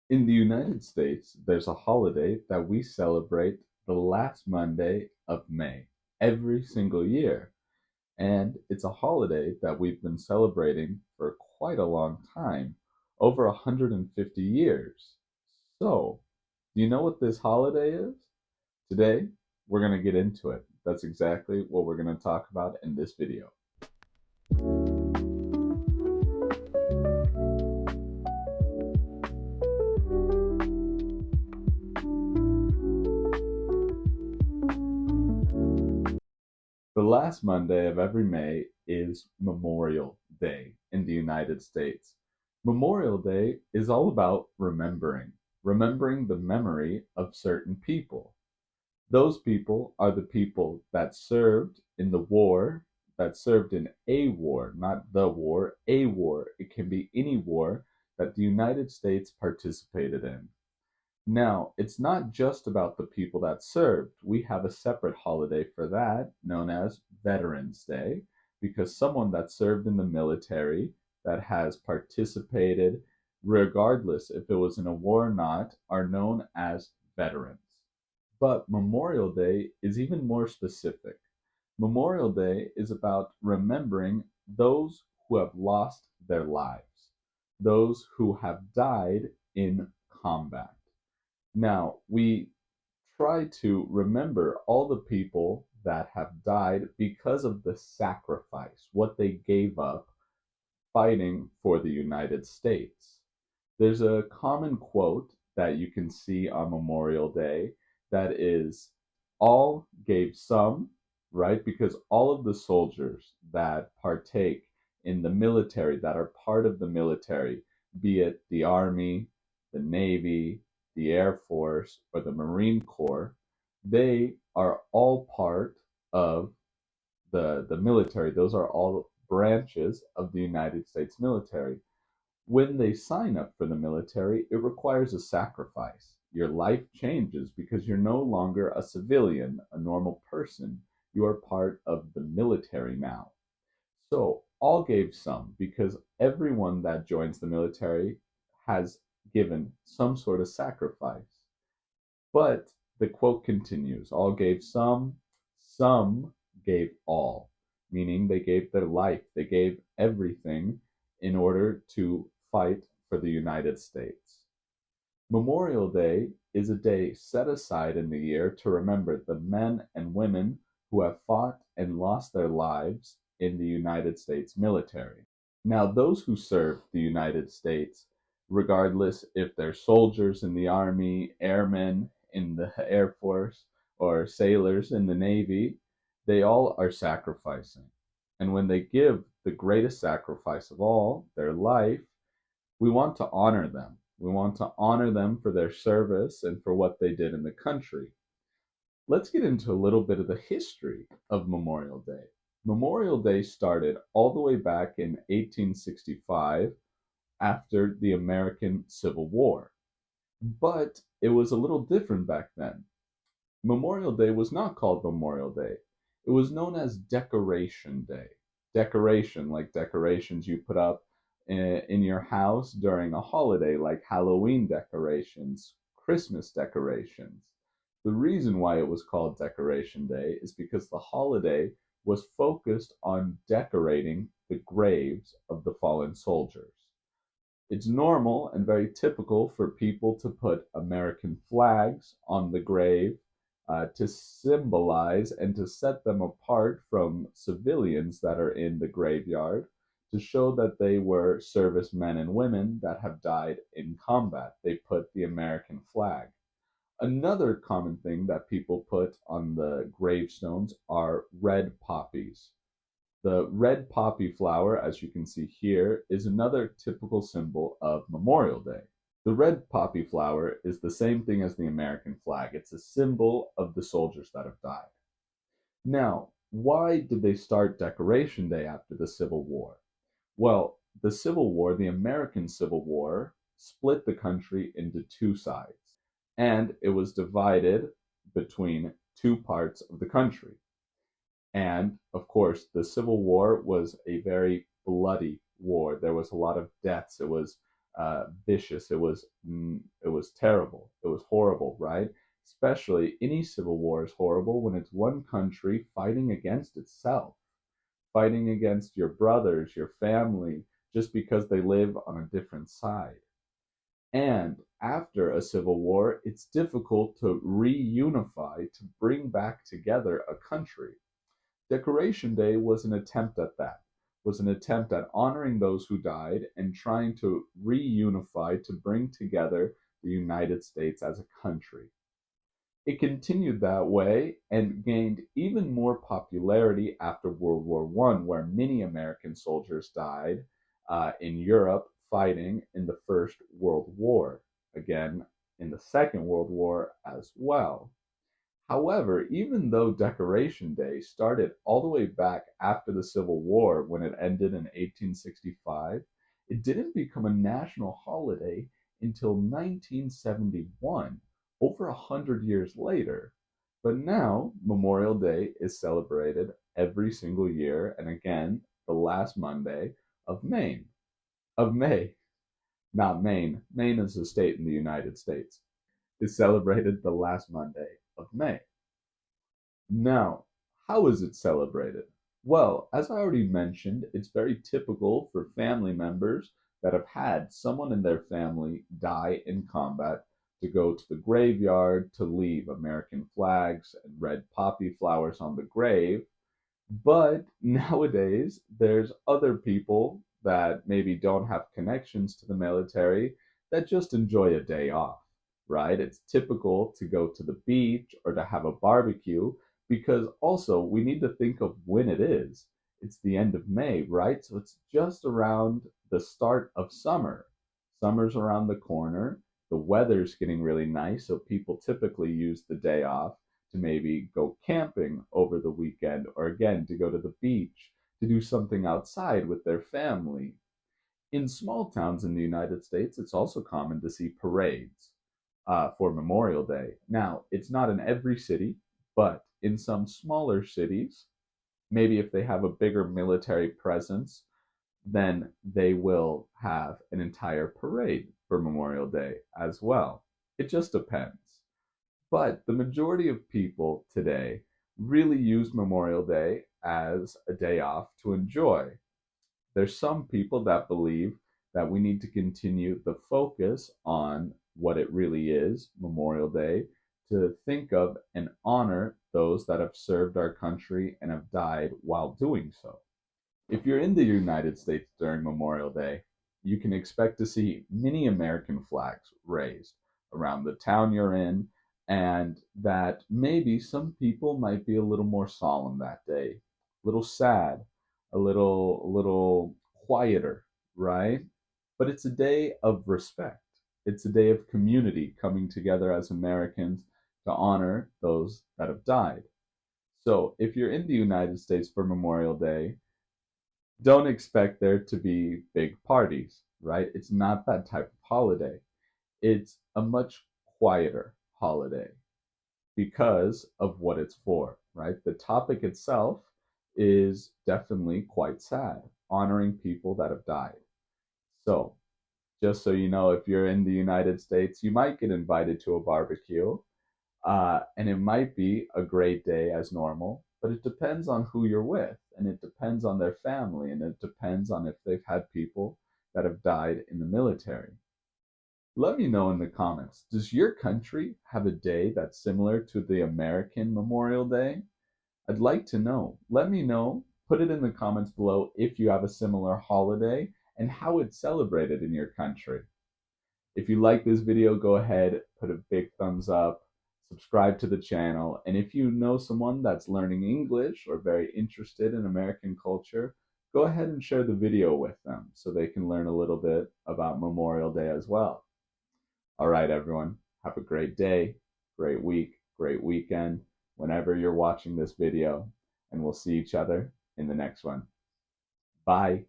In the United States, there's a holiday that we celebrate the last Monday of May every single year. And it's a holiday that we've been celebrating for quite a long time, over 150 years. So, do you know what this holiday is? Today, we're going to get into it. That's exactly what we're going to talk about in this video. The last Monday of every May is Memorial Day in the United States. Memorial Day is all about remembering the memory of certain people. Those people are the people that served in the war, that served in a war, not the war, a war. It can be any war that the United States participated in. Now, it's not just about the people that served. We have a separate holiday for that, known as Veterans Day, because someone that served in the military, that has participated, regardless if it was in a war or not, are known as veterans. But Memorial Day is even more specific. Memorial Day is about remembering those who have lost their lives, those who have died in combat. Now, we try to remember all the people that have died because of the sacrifice, what they gave up fighting for the United States. There's a common quote that you can see on Memorial Day that is, all gave some, right? Because all of the soldiers that partake in the military, that are part of the military, be it the Army, the Navy, the Air Force, or the Marine Corps, they are all part of the military. Those are all branches of the United States military. When they sign up for the military, it requires a sacrifice. Your life changes because you're no longer a civilian, a normal person. You are part of the military now. So, all gave some because everyone that joins the military has given some sort of sacrifice. But the quote continues, all gave some gave all, meaning they gave their life, they gave everything in order to fight for the United States. Memorial Day is a day set aside in the year to remember the men and women who have fought and lost their lives in the United States military. Now, those who serve the United States, regardless if they're soldiers in the Army, airmen in the Air Force, or sailors in the Navy, they all are sacrificing. And when they give the greatest sacrifice of all, their life, we want to honor them. We want to honor them for their service and for what they did in the country. Let's get into a little bit of the history of Memorial Day. Memorial Day started all the way back in 1865 after the American Civil War. But it was a little different back then. Memorial Day was not called Memorial Day. It was known as Decoration Day. Decoration, like decorations you put up in your house during a holiday, like Halloween decorations, Christmas decorations. The reason why it was called Decoration Day is because the holiday was focused on decorating the graves of the fallen soldiers. It's normal and very typical for people to put American flags on the grave to symbolize and to set them apart from civilians that are in the graveyard to show that they were servicemen and women that have died in combat. They put the American flag. Another common thing that people put on the gravestones are red poppies. The red poppy flower, as you can see here, is another typical symbol of Memorial Day. The red poppy flower is the same thing as the American flag. It's a symbol of the soldiers that have died. Now, why did they start Decoration Day after the Civil War? Well, the Civil War, the American Civil War, split the country into two sides, and it was divided between two parts of the country. And of course, the Civil War was a very bloody war. There was a lot of deaths. It was vicious. It was terrible. It was horrible, right? Especially any civil war is horrible when it's one country fighting against itself, fighting against your brothers, your family, just because they live on a different side. And after a civil war, it's difficult to reunify, to bring back together a country. Decoration Day was an attempt at that, was an attempt at honoring those who died and trying to reunify, to bring together the United States as a country. It continued that way and gained even more popularity after World War I, where many American soldiers died in Europe fighting in the First World War, again in the Second World War as well. However, even though Decoration Day started all the way back after the Civil War when it ended in 1865, it didn't become a national holiday until 1971, over 100 years later. But now, Memorial Day is celebrated every single year, and again, the last Monday of May. Of May, not Maine. Maine is a state in the United States. Is celebrated the last Monday of May. Now, how is it celebrated? Well, as I already mentioned, it's very typical for family members that have had someone in their family die in combat to go to the graveyard to leave American flags and red poppy flowers on the grave. But nowadays, there's other people that maybe don't have connections to the military that just enjoy a day off, right? It's typical to go to the beach or to have a barbecue because also we need to think of when it is. It's the end of May, right? So it's just around the start of summer. Summer's around the corner. The weather's getting really nice, so people typically use the day off to maybe go camping over the weekend or again to go to the beach to do something outside with their family. In small towns in the United States, it's also common to see parades for Memorial Day. Now, it's not in every city, but in some smaller cities, maybe if they have a bigger military presence, then they will have an entire parade for Memorial Day as well. It just depends. But the majority of people today really use Memorial Day as a day off to enjoy. There's some people that believe that we need to continue the focus on what it really is, Memorial Day, to think of and honor those that have served our country and have died while doing so. If you're in the United States during Memorial Day, you can expect to see many American flags raised around the town you're in, and that maybe some people might be a little more solemn that day, a little sad, a little quieter, right? But it's a day of respect. It's a day of community coming together as Americans to honor those that have died. So if you're in the United States for Memorial Day, don't expect there to be big parties, right? It's not that type of holiday. It's a much quieter holiday because of what it's for, right? The topic itself is definitely quite sad, honoring people that have died. So, just so you know, if you're in the United States, you might get invited to a barbecue, and it might be a great day as normal, but it depends on who you're with, and it depends on their family, and it depends on if they've had people that have died in the military. Let me know in the comments, does your country have a day that's similar to the American Memorial Day? I'd like to know. Let me know. Put it in the comments below if you have a similar holiday and how it's celebrated in your country. If you like this video, go ahead, put a big thumbs up, subscribe to the channel, and if you know someone that's learning English or very interested in American culture, go ahead and share the video with them so they can learn a little bit about Memorial Day as well. All right, everyone, have a great day, great week, great weekend, whenever you're watching this video, and we'll see each other in the next one. Bye.